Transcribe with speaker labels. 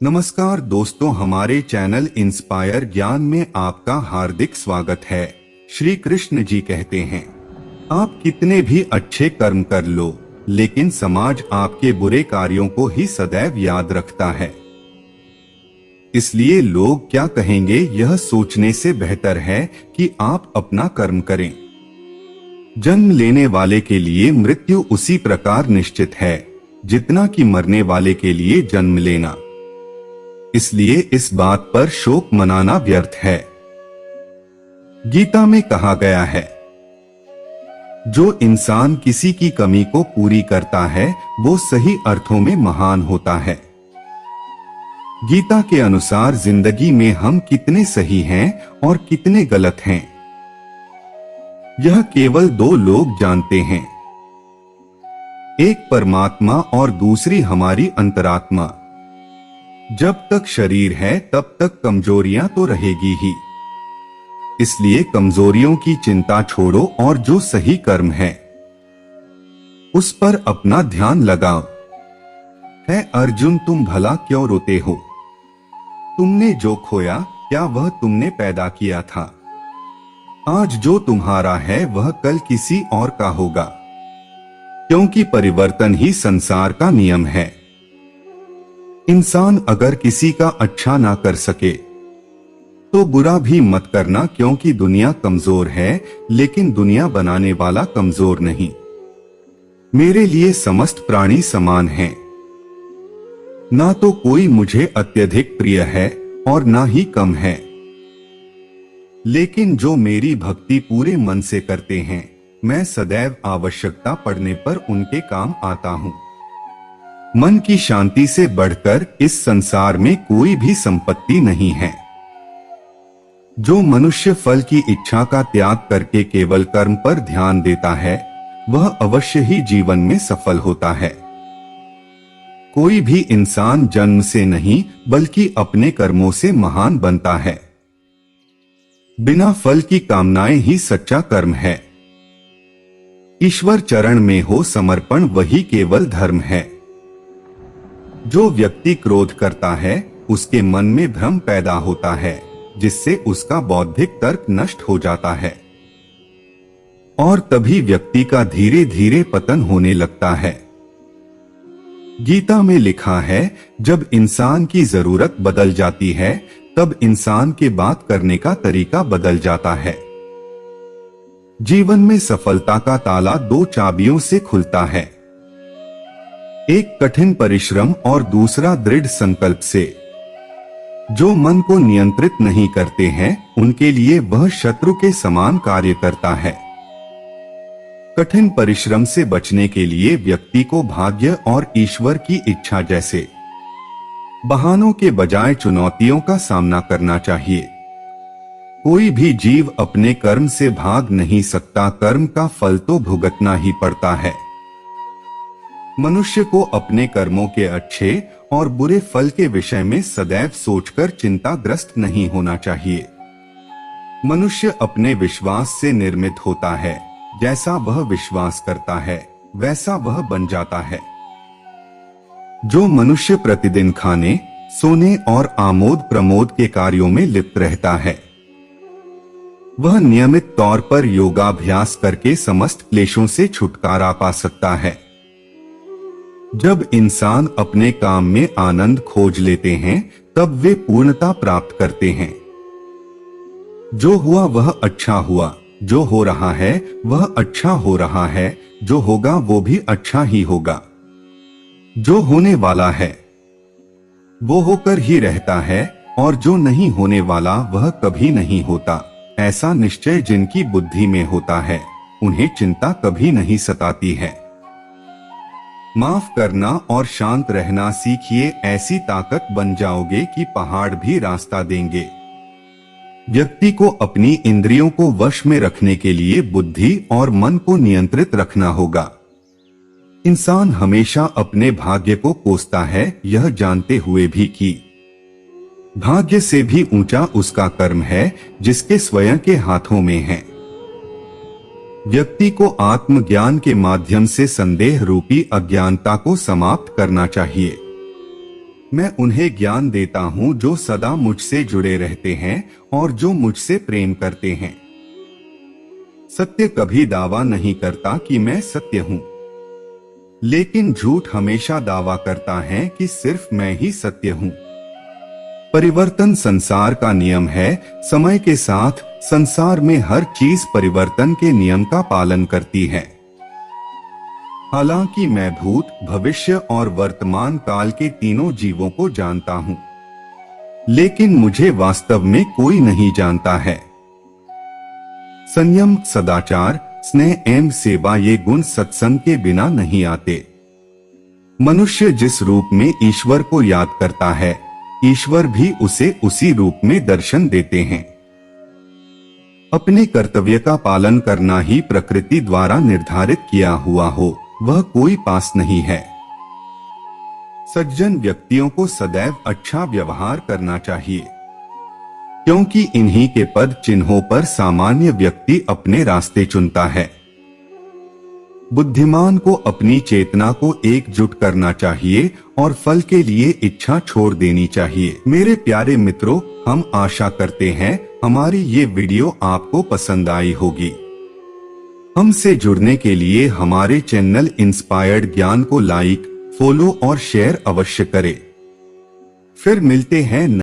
Speaker 1: नमस्कार दोस्तों, हमारे चैनल इंस्पायर ज्ञान में आपका हार्दिक स्वागत है। श्री कृष्ण जी कहते हैं, आप कितने भी अच्छे कर्म कर लो, लेकिन समाज आपके बुरे कार्यों को ही सदैव याद रखता है। इसलिए लोग क्या कहेंगे यह सोचने से बेहतर है कि आप अपना कर्म करें। जन्म लेने वाले के लिए मृत्यु उसी प्रकार निश्चित है जितना कि मरने वाले के लिए जन्म लेना। इसलिए इस बात पर शोक मनाना व्यर्थ है। गीता में कहा गया है, जो इंसान किसी की कमी को पूरी करता है वो सही अर्थों में महान होता है। गीता के अनुसार जिंदगी में हम कितने सही हैं और कितने गलत हैं, यह केवल दो लोग जानते हैं, एक परमात्मा और दूसरी हमारी अंतरात्मा। जब तक शरीर है तब तक कमजोरियां तो रहेगी ही। इसलिए कमजोरियों की चिंता छोड़ो और जो सही कर्म है उस पर अपना ध्यान लगाओ। है अर्जुन, तुम भला क्यों रोते हो? तुमने जो खोया क्या वह तुमने पैदा किया था? आज जो तुम्हारा है वह कल किसी और का होगा, क्योंकि परिवर्तन ही संसार का नियम है। इंसान अगर किसी का अच्छा ना कर सके तो बुरा भी मत करना, क्योंकि दुनिया कमजोर है लेकिन दुनिया बनाने वाला कमजोर नहीं। मेरे लिए समस्त प्राणी समान हैं। ना तो कोई मुझे अत्यधिक प्रिय है और ना ही कम है, लेकिन जो मेरी भक्ति पूरे मन से करते हैं मैं सदैव आवश्यकता पड़ने पर उनके काम आता हूं। मन की शांति से बढ़कर इस संसार में कोई भी संपत्ति नहीं है। जो मनुष्य फल की इच्छा का त्याग करके केवल कर्म पर ध्यान देता है वह अवश्य ही जीवन में सफल होता है। कोई भी इंसान जन्म से नहीं बल्कि अपने कर्मों से महान बनता है। बिना फल की कामनाएं ही सच्चा कर्म है। ईश्वर चरण में हो समर्पण वही केवल धर्म है। जो व्यक्ति क्रोध करता है उसके मन में भ्रम पैदा होता है, जिससे उसका बौद्धिक तर्क नष्ट हो जाता है और तभी व्यक्ति का धीरे धीरे पतन होने लगता है। गीता में लिखा है, जब इंसान की जरूरत बदल जाती है तब इंसान के बात करने का तरीका बदल जाता है। जीवन में सफलता का ताला दो चाबियों से खुलता है, एक कठिन परिश्रम और दूसरा दृढ़ संकल्प से। जो मन को नियंत्रित नहीं करते हैं उनके लिए वह शत्रु के समान कार्य करता है। कठिन परिश्रम से बचने के लिए व्यक्ति को भाग्य और ईश्वर की इच्छा जैसे बहानों के बजाय चुनौतियों का सामना करना चाहिए। कोई भी जीव अपने कर्म से भाग नहीं सकता, कर्म का फल तो भुगतना ही पड़ता है। मनुष्य को अपने कर्मों के अच्छे और बुरे फल के विषय में सदैव सोचकर चिंताग्रस्त नहीं होना चाहिए। मनुष्य अपने विश्वास से निर्मित होता है, जैसा वह विश्वास करता है वैसा वह बन जाता है। जो मनुष्य प्रतिदिन खाने, सोने और आमोद प्रमोद के कार्यों में लिप्त रहता है वह नियमित तौर पर योगाभ्यास करके समस्त क्लेशों से छुटकारा पा सकता है। जब इंसान अपने काम में आनंद खोज लेते हैं तब वे पूर्णता प्राप्त करते हैं। जो हुआ वह अच्छा हुआ, जो हो रहा है वह अच्छा हो रहा है, जो होगा वो भी अच्छा ही होगा। जो होने वाला है वो होकर ही रहता है और जो नहीं होने वाला वह कभी नहीं होता। ऐसा निश्चय जिनकी बुद्धि में होता है उन्हें चिंता कभी नहीं सताती है। माफ करना और शांत रहना सीखिए, ऐसी ताकत बन जाओगे कि पहाड़ भी रास्ता देंगे। व्यक्ति को अपनी इंद्रियों को वश में रखने के लिए बुद्धि और मन को नियंत्रित रखना होगा। इंसान हमेशा अपने भाग्य को कोसता है, यह जानते हुए भी कि भाग्य से भी ऊंचा उसका कर्म है जिसके स्वयं के हाथों में है। व्यक्ति को आत्मज्ञान के माध्यम से संदेह रूपी अज्ञानता को समाप्त करना चाहिए। मैं उन्हें ज्ञान देता हूँ जो सदा मुझसे जुड़े रहते हैं और जो मुझसे प्रेम करते हैं। सत्य कभी दावा नहीं करता कि मैं सत्य हूँ, लेकिन झूठ हमेशा दावा करता है कि सिर्फ मैं ही सत्य हूँ। परिवर्तन संसार का नियम है। समय के साथ संसार में हर चीज परिवर्तन के नियम का पालन करती है। हालांकि मैं भूत, भविष्य और वर्तमान काल के तीनों जीवों को जानता हूँ, लेकिन मुझे वास्तव में कोई नहीं जानता है। संयम, सदाचार, स्नेह एवं सेवा ये गुण सत्संग के बिना नहीं आते। मनुष्य जिस रूप में ईश्वर को याद करता है, ईश्वर भी उसे उसी रूप में दर्शन देते हैं। अपने कर्तव्य का पालन करना ही प्रकृति द्वारा निर्धारित किया हुआ हो, वह कोई पास नहीं है। सज्जन व्यक्तियों को सदैव अच्छा व्यवहार करना चाहिए, क्योंकि इन्हीं के पद चिन्हों पर सामान्य व्यक्ति अपने रास्ते चुनता है। बुद्धिमान को अपनी चेतना को एकजुट करना चाहिए और फल के लिए इच्छा छोड़ देनी चाहिए। मेरे प्यारे मित्रों, हम आशा करते हैं हमारी ये वीडियो आपको पसंद आई होगी। हमसे जुड़ने के लिए हमारे चैनल इंस्पायर्ड ज्ञान को लाइक, फॉलो और शेयर अवश्य करें। फिर मिलते हैं